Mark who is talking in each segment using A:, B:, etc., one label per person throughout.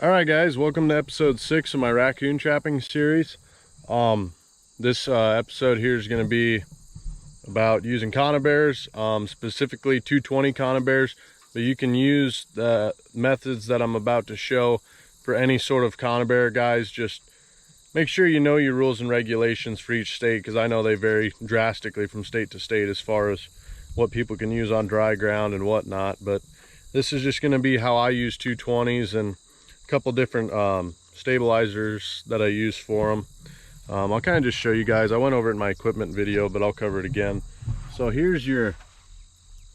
A: All right, guys, welcome to episode 6 of my raccoon trapping series. This episode here is going to be about using Conibears, specifically 220 Conibears, but you can use the methods that I'm about to show for any sort of Conibear, guys. Just make sure you know your rules and regulations for each state, because I know they vary drastically from state to state as far as what people can use on dry ground and whatnot. But this is just going to be how I use 220s and a couple different stabilizers that I use for them. I'll kind of just show you guys. I went over it in my equipment video, but I'll cover it again. So here's your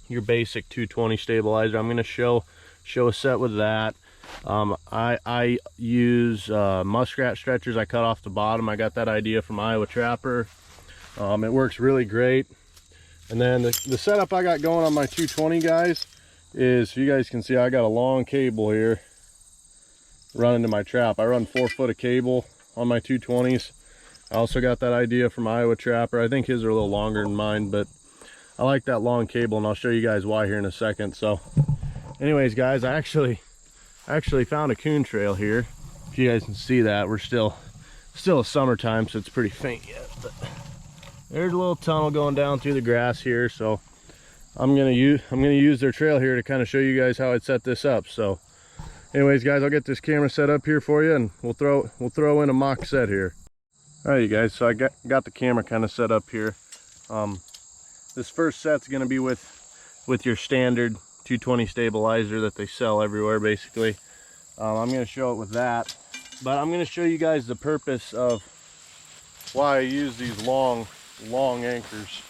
A: basic 220 stabilizer. I'm going to show a set with that. I use muskrat stretchers. I cut off the bottom. I got that idea from Iowa Trapper. It works really great. And then the setup I got going on my 220, guys, is, you guys can see, I got a long cable here running to my trap. I run 4 foot of cable on my 220s. I also got that idea from Iowa Trapper. I think his are a little longer than mine, but I like that long cable, and I'll show you guys why here in a second. So anyways, guys, I actually found a coon trail here. If you guys can see that, we're still summertime, so it's pretty faint yet, but there's a little tunnel going down through the grass here. So I'm gonna use their trail here to kind of show you guys how I'd set this up. So anyways, guys, I'll get this camera set up here for you, and we'll throw in a mock set here. All right, you guys, so I got the camera kind of set up here. This first set's going to be with your standard 220 stabilizer that they sell everywhere, basically. I'm going to show it with that, but I'm going to show you guys the purpose of why I use these long anchors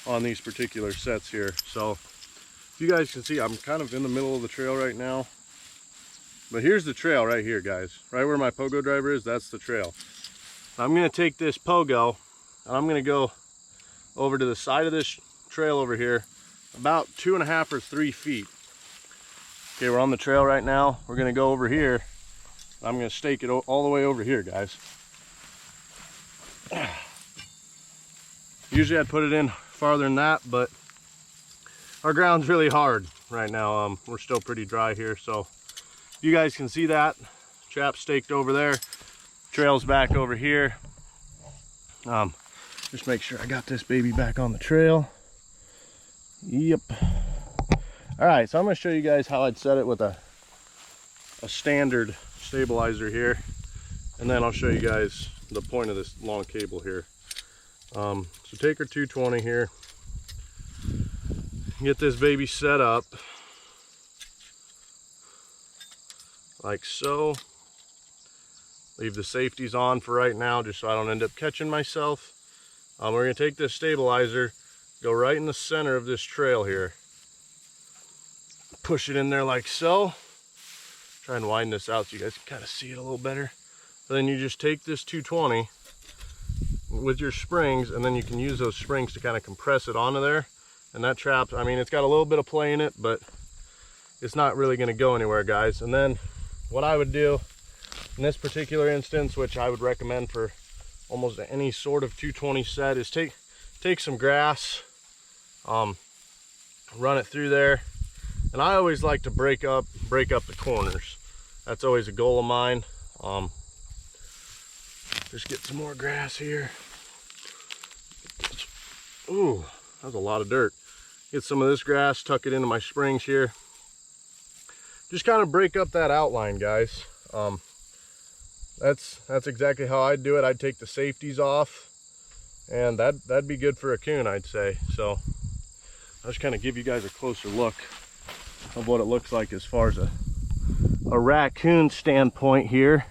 A: on these particular sets here. So if you guys can see, I'm kind of in the middle of the trail right now. But here's the trail right here, guys. Right where my pogo driver is, that's the trail. I'm going to take this pogo and I'm going to go over to the side of this trail over here, about 2.5 or 3 feet. Okay, we're on the trail right now. We're going to go over here. I'm going to stake it all the way over here, guys. Usually I'd put it in farther than that, but our ground's really hard right now. We're still pretty dry here, so you guys can see that trap staked over there. Trail's back over here. Just make sure I got this baby back on the trail. Yep. All right, so I'm going to show you guys how I'd set it with a standard stabilizer here, and then I'll show you guys the point of this long cable here. So take our 220 here, get this baby set up like so. Leave the safeties on for right now, just so I don't end up catching myself. We're going to take this stabilizer, go right in the center of this trail here. Push it in there like so. Try and widen this out so you guys can kind of see it a little better. Then you just take this 220 with your springs, and then you can use those springs to kind of compress it onto there. And that trap, I mean, it's got a little bit of play in it, but it's not really going to go anywhere, guys. And then what I would do in this particular instance, which I would recommend for almost any sort of 220 set, is take some grass, run it through there, and I always like to break up the corners. That's always a goal of mine. Just get some more grass here. Ooh, that's a lot of dirt. Get some of this grass, tuck it into my springs here. Just kind of break up that outline, guys. That's exactly how I'd do it. I'd take the safeties off, and that'd be good for a coon, I'd say. So I'll just kind of give you guys a closer look of what it looks like as far as a raccoon standpoint here.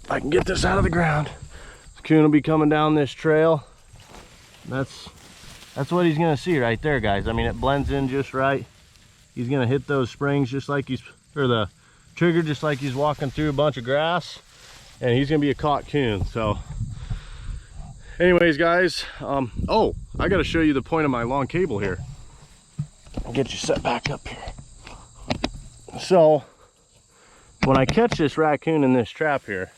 A: I can get this out of the ground. The coon will be coming down this trail. That's what he's gonna see right there, guys. I mean, it blends in just right. He's gonna hit those springs just like or the trigger just like he's walking through a bunch of grass, and he's gonna be a caught coon. So anyways, guys, oh, I gotta show you the point of my long cable here. I'll get you set back up here. So when I catch this raccoon in this trap here,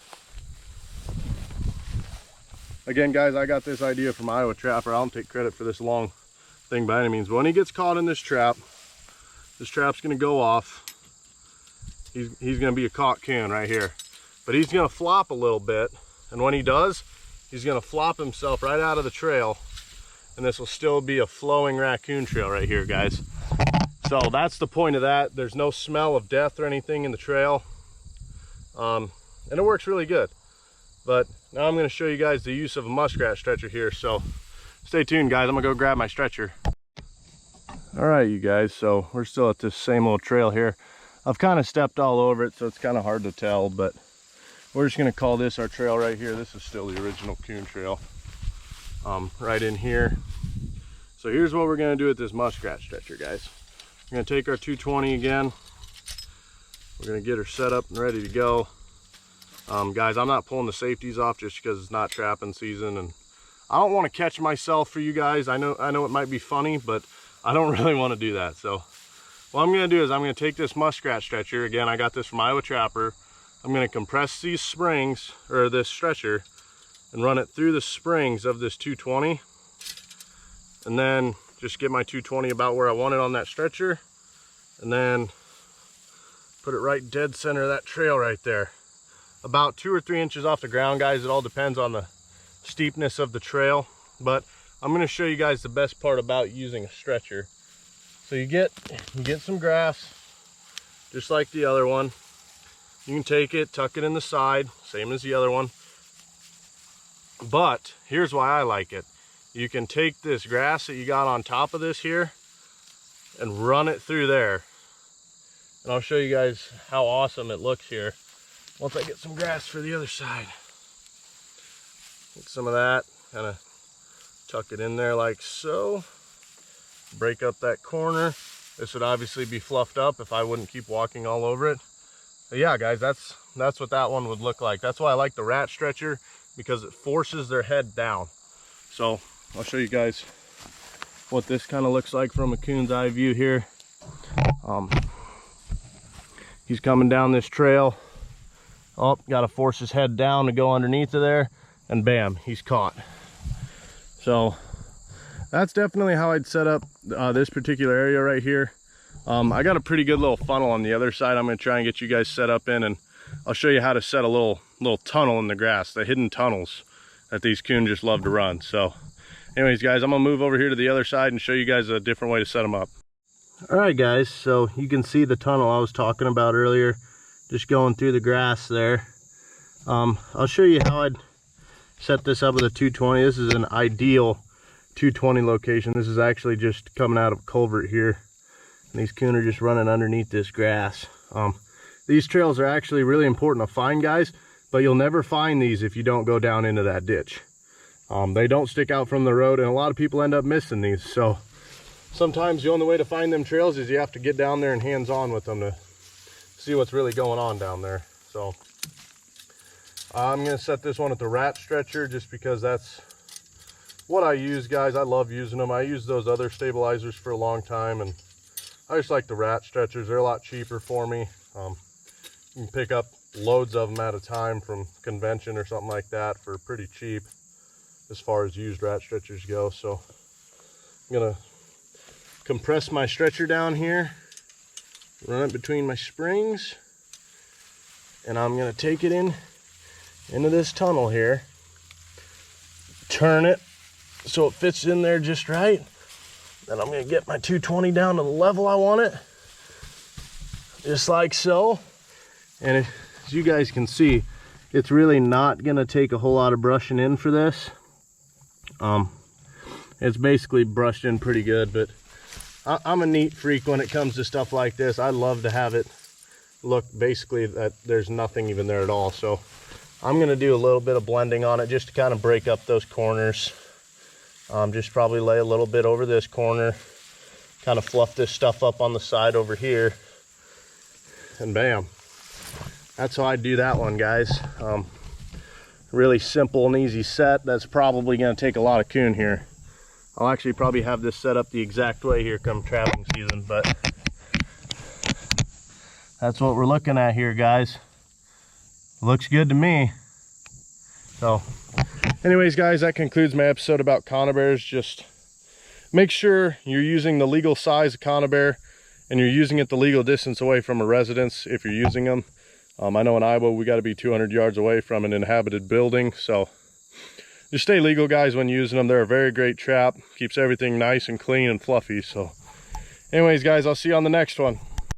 A: again, guys, I got this idea from Iowa Trapper. I don't take credit for this long thing by any means, but when he gets caught in this trap, this trap's gonna go off. He's gonna be a caught coon right here. But he's gonna flop a little bit, and when he does, he's gonna flop himself right out of the trail, and this will still be a flowing raccoon trail right here, guys. So that's the point of that. There's no smell of death or anything in the trail. And it works really good. But now I'm gonna show you guys the use of a muskrat stretcher here. So stay tuned, guys. I'm gonna go grab my stretcher. All right, you guys, so we're still at this same old trail here. I've kind of stepped all over it, so it's kind of hard to tell, but we're just gonna call this our trail right here. This is still the original coon trail, right in here. So here's what we're gonna do with this muskrat stretcher, guys. We're gonna take our 220 again. We're gonna get her set up and ready to go. Guys, I'm not pulling the safeties off just because it's not trapping season, and I don't want to catch myself for you guys. I know it might be funny, but I don't really want to do that. So what I'm gonna do is I'm gonna take this muskrat stretcher. Again, I got this from Iowa Trapper. I'm gonna compress these springs, or this stretcher, and run it through the springs of this 220, and then just get my 220 about where I want it on that stretcher, and then put it right dead center of that trail right there. About 2 or 3 inches off the ground, guys. It all depends on the steepness of the trail, but I'm going to show you guys the best part about using a stretcher. So you get some grass, just like the other one. You can take it, tuck it in the side, same as the other one. But here's why I like it. You can take this grass that you got on top of this here and run it through there. And I'll show you guys how awesome it looks here once I get some grass for the other side. Get some of that, kind of tuck it in there like so. Break up that corner. This would obviously be fluffed up if I wouldn't keep walking all over it. But yeah, guys, that's what that one would look like. That's why I like the rat stretcher, because it forces their head down. So I'll show you guys what this kind of looks like from a coon's eye view here. He's coming down this trail. Oh, got to force his head down to go underneath of there, and bam, he's caught. So that's definitely how I'd set up this particular area right here. I got a pretty good little funnel on the other side I'm going to try and get you guys set up in, and I'll show you how to set a little tunnel in the grass, the hidden tunnels that these coon just love to run. So anyways, guys, I'm gonna move over here to the other side and show you guys a different way to set them up. All right, guys, so you can see the tunnel I was talking about earlier, just going through the grass there. I'll show you how I'd set this up with a 220. This is an ideal 220 location. This is actually just coming out of culvert here, and these coon are just running underneath this grass. These trails are actually really important to find, guys, but you'll never find these if you don't go down into that ditch. They don't stick out from the road, and a lot of people end up missing these. So sometimes the only way to find them trails is you have to get down there and hands-on with them to see what's really going on down there. So I'm gonna set this one at the rat stretcher just because that's what I use, guys. I love using them. I used those other stabilizers for a long time, and I just like the rat stretchers. They're a lot cheaper for me. You can pick up loads of them at a time from convention or something like that for pretty cheap as far as used rat stretchers go. So I'm gonna compress my stretcher down here, run it between my springs, and I'm gonna take it into this tunnel here, turn it so it fits in there just right. Then I'm gonna get my 220 down to the level I want it, just like so. And as you guys can see, it's really not gonna take a whole lot of brushing in for this. It's basically brushed in pretty good, but I'm a neat freak when it comes to stuff like this. I love to have it look basically that there's nothing even there at all. So I'm gonna do a little bit of blending on it just to kind of break up those corners. Just probably lay a little bit over this corner, kind of fluff this stuff up on the side over here, and bam. That's how I do that one, guys. Really simple and easy set. That's probably gonna take a lot of coon here. I'll actually probably have this set up the exact way here come trapping season, but that's what we're looking at here, guys. Looks good to me. So anyways, guys, that concludes my episode about conibears. Just make sure you're using the legal size of conibear and you're using it the legal distance away from a residence if you're using them. I know in Iowa we got to be 200 yards away from an inhabited building, so just stay legal, guys, when using them. They're a very great trap. Keeps everything nice and clean and fluffy. So anyways, guys, I'll see you on the next one.